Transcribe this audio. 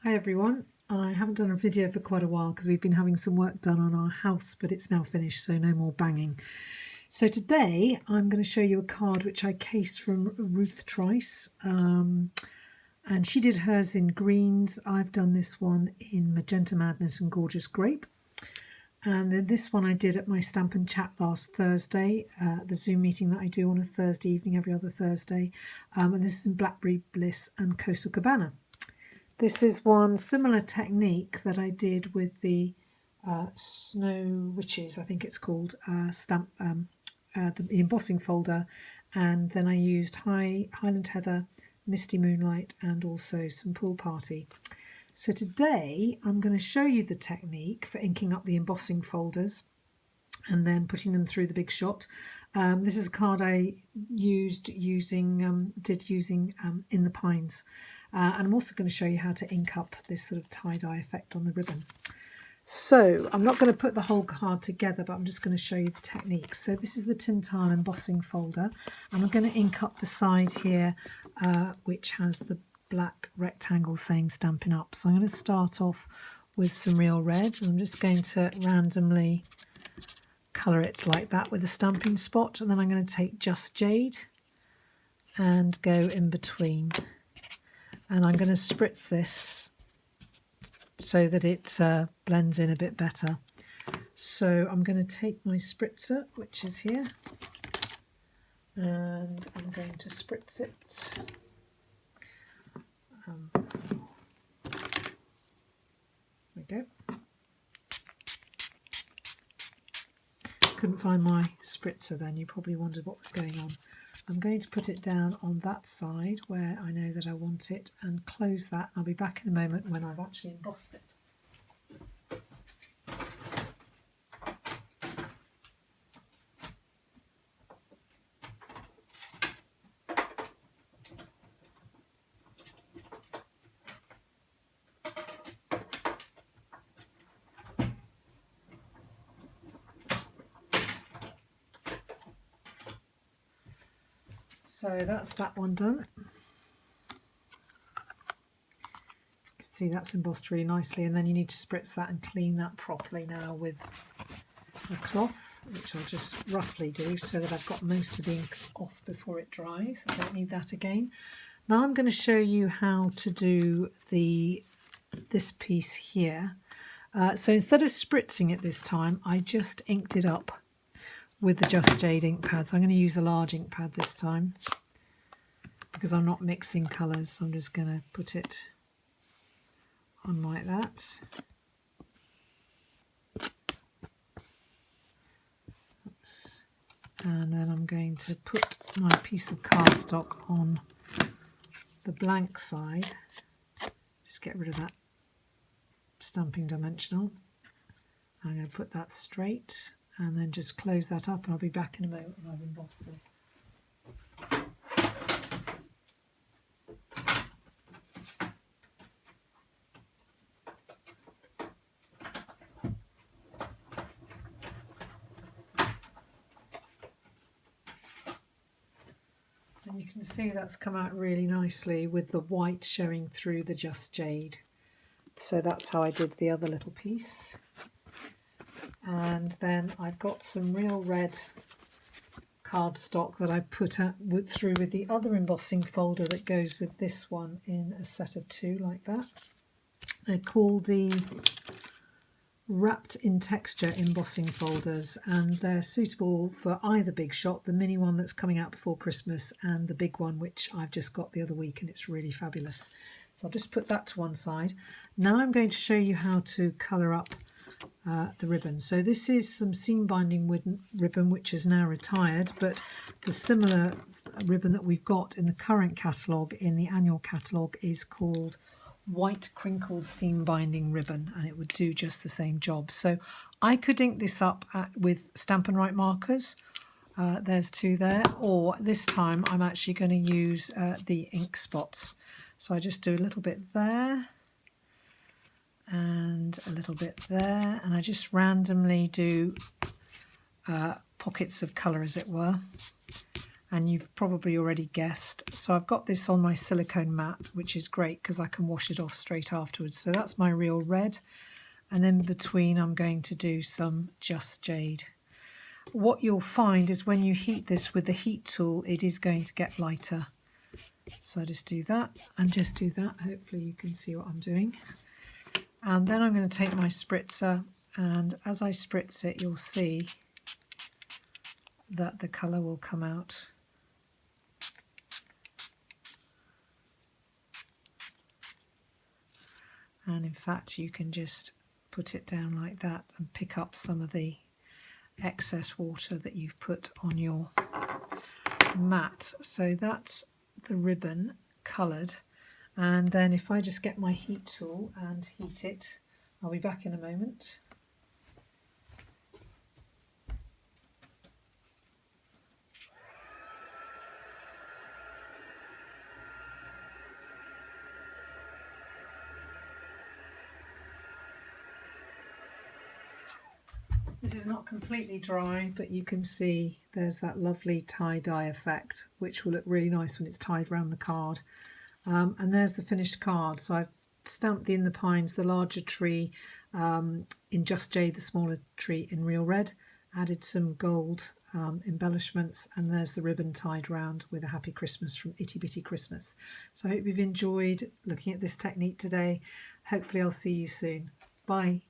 Hi everyone, I haven't done a video for quite a while because we've been having some work done on our house, but it's now finished, so no more banging. So today I'm going to show you a card which I cased from Ruth Trice, and she did hers in greens. I've done this one in Magenta Madness and Gorgeous Grape. And then this one I did at my Stampin' Chat last Thursday, the Zoom meeting that I do on a Thursday evening, every other Thursday. And this is in Blackberry Bliss and Coastal Cabana. This is one similar technique that I did with the Snow Witches, I think it's called, the embossing folder, and then I used Highland Heather, Misty Moonlight, and also some Pool Party. So today I'm going to show you the technique for inking up the embossing folders and then putting them through the big shot. This is a card I using In the Pines. And I'm also going to show you how to ink up this sort of tie-dye effect on the ribbon. So I'm not going to put the whole card together, but I'm just going to show you the technique. So this is the Tintan embossing folder, and I'm going to ink up the side here, which has the black rectangle saying Stampin' Up. So I'm going to start off with some real red, and I'm just going to randomly colour it like that with a stamping spot, and then I'm going to take Just Jade and go in between. And I'm going to spritz this so that it blends in a bit better. So I'm going to take my spritzer, which is here, and I'm going to spritz it. There we go. Couldn't find my spritzer then, you probably wondered what was going on. I'm going to put it down on that side where I know that I want it and close that. I'll be back in a moment when I've actually embossed it. So that's that one done. You can see that's embossed really nicely, and then you need to spritz that and clean that properly now with a cloth, which I'll just roughly do so that I've got most of the ink off before it dries. I don't need that again. Now I'm going to show you how to do this piece here. So instead of spritzing it this time, I just inked it up with the Just Jade ink pad. So I'm going to use a large ink pad this time because I'm not mixing colours. So I'm just going to put it on like that. Oops. And then I'm going to put my piece of cardstock on the blank side. Just get rid of that stamping dimensional. I'm going to put that straight and then just close that up, and I'll be back in a moment when I've embossed this. And you can see that's come out really nicely with the white showing through the Just Jade. So that's how I did the other little piece. And then I've got some real red cardstock that I put through with the other embossing folder that goes with this one in a set of two like that. They're called the Wrapped in Texture embossing folders, and they're suitable for either big shot, the mini one that's coming out before Christmas, and the big one which I've just got the other week, and it's really fabulous. So I'll just put that to one side. Now I'm going to show you how to colour up the ribbon. So this is some seam binding ribbon which is now retired, but the similar ribbon that we've got in the current catalogue, in the annual catalogue, is called White Crinkled Seam Binding Ribbon, and it would do just the same job. So I could ink this up with Stampin' Right markers. There's two there, or this time I'm actually going to use the ink spots. So I just do a little bit there and a little bit there, and I just randomly do pockets of colour, as it were, and you've probably already guessed. So I've got this on my silicone mat, which is great because I can wash it off straight afterwards. So that's my real red. And then between I'm going to do some Just Jade. What you'll find is when you heat this with the heat tool, it is going to get lighter. So just do that and just do that. Hopefully you can see what I'm doing. And then I'm going to take my spritzer, and as I spritz it, you'll see that the colour will come out. And in fact, you can just put it down like that and pick up some of the excess water that you've put on your mat. So that's the ribbon coloured. And then if I just get my heat tool and heat it, I'll be back in a moment. This is not completely dry, but you can see there's that lovely tie-dye effect, which will look really nice when it's tied around the card. And there's the finished card. So I've stamped the In the Pines, the larger tree in Just Jade, the smaller tree in Real Red, added some gold embellishments, and there's the ribbon tied round with a Happy Christmas from Itty Bitty Christmas. So I hope you've enjoyed looking at this technique today. Hopefully I'll see you soon. Bye.